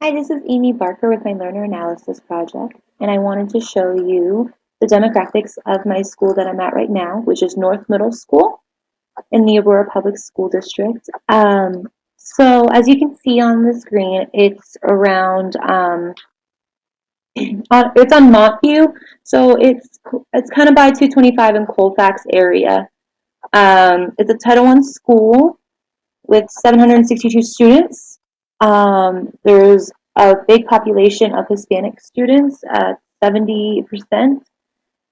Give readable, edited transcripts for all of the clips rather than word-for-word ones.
Hi, this is Amy Barker with my Learner Analysis Project, and I wanted to show you the demographics of my school that I'm at right now, which is North Middle School in the Aurora Public School District. So as you can see on the screen, it's around, it's on Montview, so it's kind of by 225 in Colfax area. It's a Title I school with 762 students. There's a big population of Hispanic students, 70%.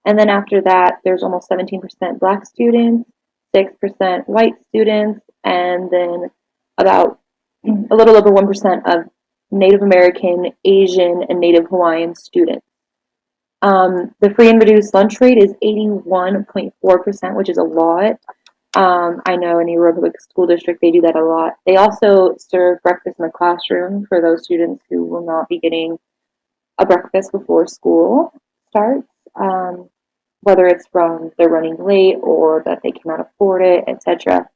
And then after that, there's almost 17% Black students, 6% white students, and then about a little over 1% of Native American, Asian, and Native Hawaiian students. The free and reduced lunch rate is 81.4%, which is a lot. I know in the Aurora Public School District they do that a lot. They also serve breakfast in the classroom for those students who will not be getting a breakfast before school starts, whether it's from they're running late or that they cannot afford it, etc.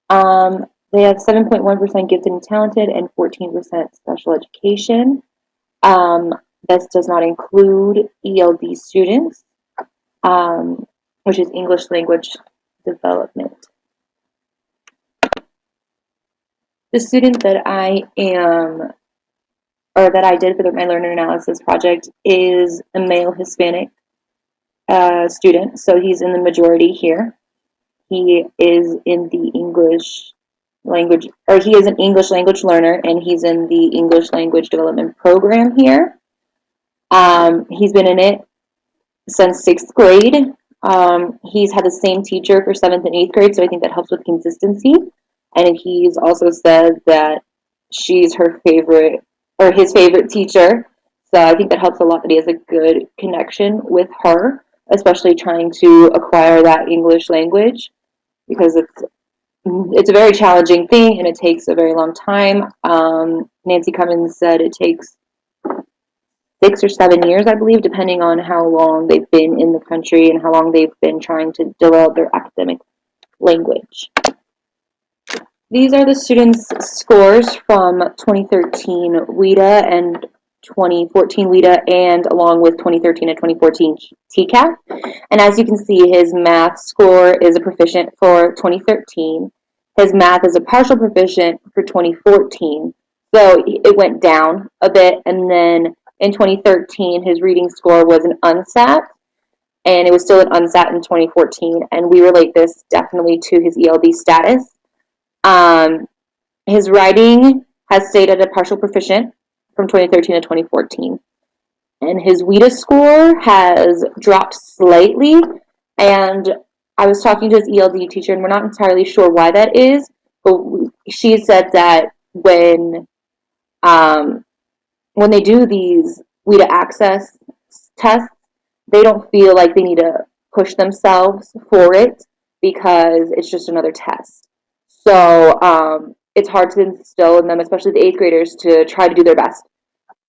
They have 7.1% gifted and talented and 14% special education. Um, this does not include ELD students, which is English language development. The student that I am, or that I did for my learner analysis project, is a male Hispanic student, so he's in the majority here. He is in the English language, or he is an English language learner, and he's in the English language development program here. He's been in it since 6th grade. He's had the same teacher for 7th and 8th grade, so I think that helps with consistency. And he's also said that she's her favorite, or his favorite teacher. So I think that helps a lot that he has a good connection with her, especially trying to acquire that English language, because it's a very challenging thing and it takes a very long time. Nancy Cummins said it takes 6 or 7 years, I believe, depending on how long they've been in the country and how long they've been trying to develop their academic language. These are the students' scores from 2013 WIDA and 2014 WIDA, and along with 2013 and 2014 TCAP. And as you can see, his math score is a proficient for 2013. His math is a partial proficient for 2014. So it went down a bit, and then in 2013, his reading score was an unsat, and it was still an unsat in 2014. And we relate this definitely to his ELD status. His writing has stayed at a partial proficient from 2013 to 2014. And his WIDA score has dropped slightly. And I was talking to his ELD teacher, and we're not entirely sure why that is. But she said that when they do these WIDA access tests, they don't feel like they need to push themselves for it because it's just another test. So it's hard to instill in them, especially the 8th graders, to try to do their best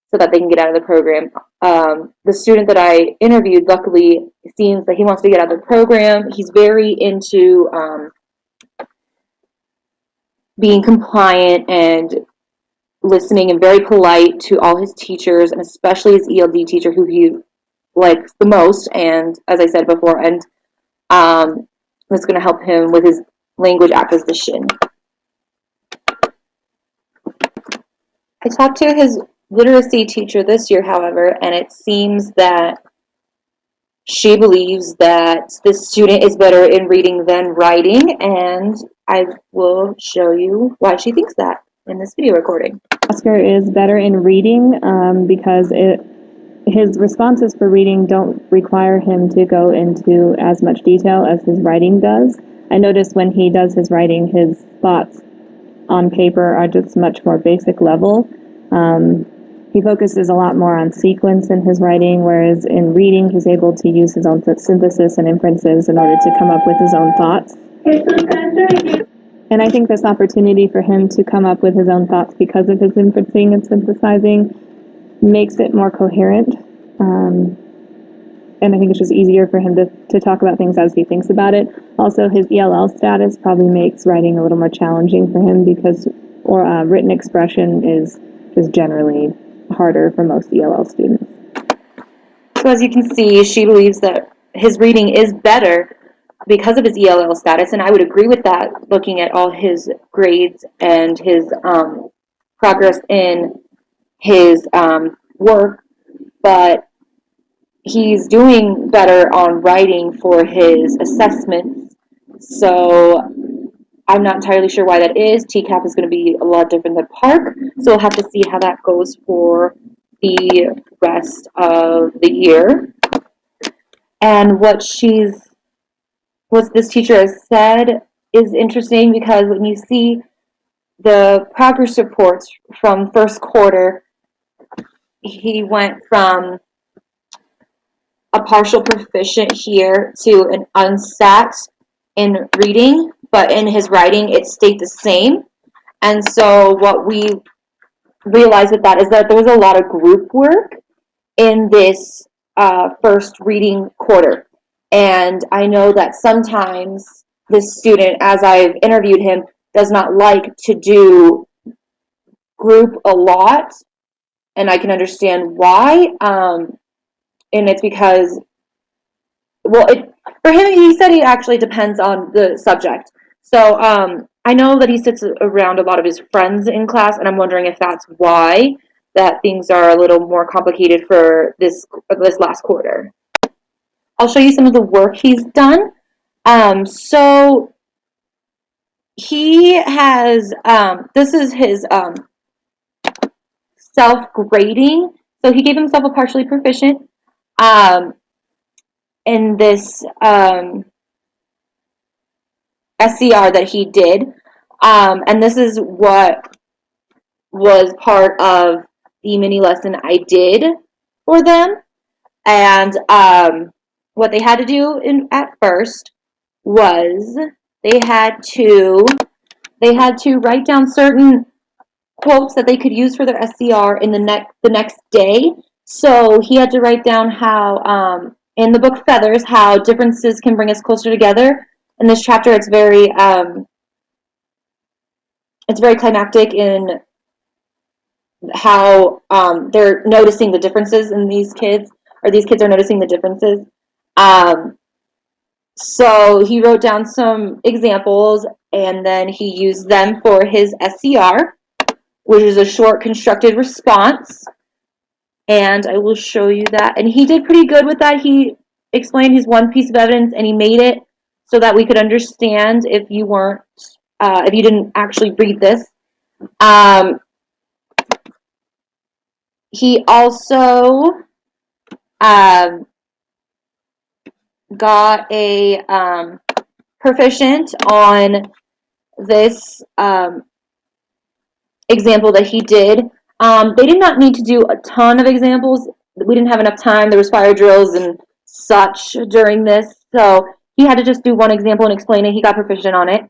so that they can get out of the program. The student that I interviewed, luckily, seems that he wants to get out of the program. He's very into being compliant and listening and very polite to all his teachers, and especially his ELD teacher, who he likes the most, and as I said before, and that's going to help him with his language acquisition. I talked to his literacy teacher this year, however, and it seems that she believes that this student is better in reading than writing, and I will show you why she thinks that in this video recording. Oscar is better in reading because his responses for reading don't require him to go into as much detail as his writing does. I notice when he does his writing, his thoughts on paper are just much more basic level. He focuses a lot more on sequence in his writing, whereas in reading, he's able to use his own synthesis and inferences in order to come up with his own thoughts. And I think this opportunity for him to come up with his own thoughts because of his inferencing and synthesizing makes it more coherent. And I think it's just easier for him to talk about things as he thinks about it. Also, his ELL status probably makes writing a little more challenging for him because written expression is just generally harder for most ELL students. So as you can see, she believes that his reading is better because of his ELL status, and I would agree with that, looking at all his grades and his progress in his work, but he's doing better on writing for his assessments, so I'm not entirely sure why that is. TCAP is going to be a lot different than PARCC, so we'll have to see how that goes for the rest of the year. And what this teacher has said is interesting, because when you see the progress reports from first quarter, he went from a partial proficient here to an unsat in reading, but in his writing it stayed the same. And so what we realized with that is that there was a lot of group work in this first reading quarter. And I know that sometimes this student, as I've interviewed him, does not like to do group a lot, and I can understand why. And it's because, well, for him, he said he actually depends on the subject. So I know that he sits around a lot of his friends in class, and I'm wondering if that's why that things are a little more complicated for this last quarter. I'll show you some of the work he's done. So he has, this is his self-grading. So he gave himself a partially proficient in this SCR that he did. And this is what was part of the mini lesson I did for them. And what they had to do at first was they had to write down certain quotes that they could use for their SCR in the next day. So he had to write down how in the book Feathers, how differences can bring us closer together. In this chapter, it's very climactic in how they're noticing the differences in these kids, or these kids are noticing the differences. So he wrote down some examples, and then he used them for his SCR, which is a short constructed response. And I will show you that. And he did pretty good with that. He explained his one piece of evidence, and he made it so that we could understand if you didn't actually read this. He also got a proficient on this example that he did. They did not need to do a ton of examples. We didn't have enough time. There was fire drills and such during this, so he had to just do one example and explain it. He got proficient on it.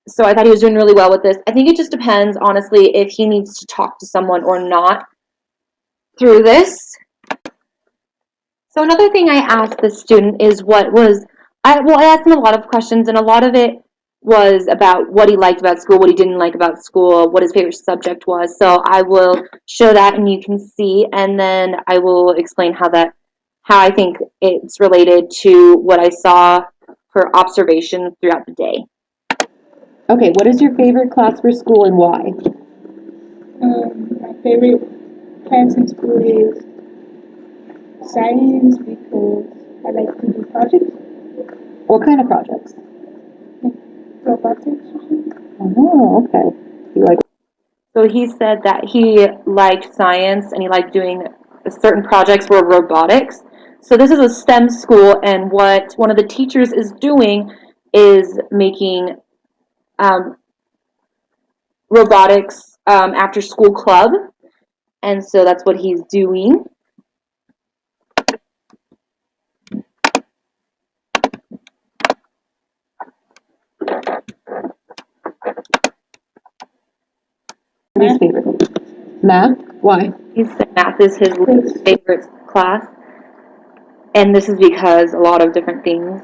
So I thought he was doing really well with this. I think it just depends, honestly, if he needs to talk to someone or not through this. So another thing I asked the student is I asked him a lot of questions, and a lot of it was about what he liked about school, what he didn't like about school, what his favorite subject was. So I will show that, and you can see, and then I will explain how I think it's related to what I saw for observation throughout the day. Okay, what is your favorite class for school and why? My favorite class in school is science, because I like to do projects. What kind of projects? Robotics or something. Oh, okay. So he said that he liked science and he liked doing certain projects were robotics. So this is a STEM school, and what one of the teachers is doing is making robotics after school club, and so that's what he's doing. His favorite math. Why? He said math is his favorite class, and this is because a lot of different things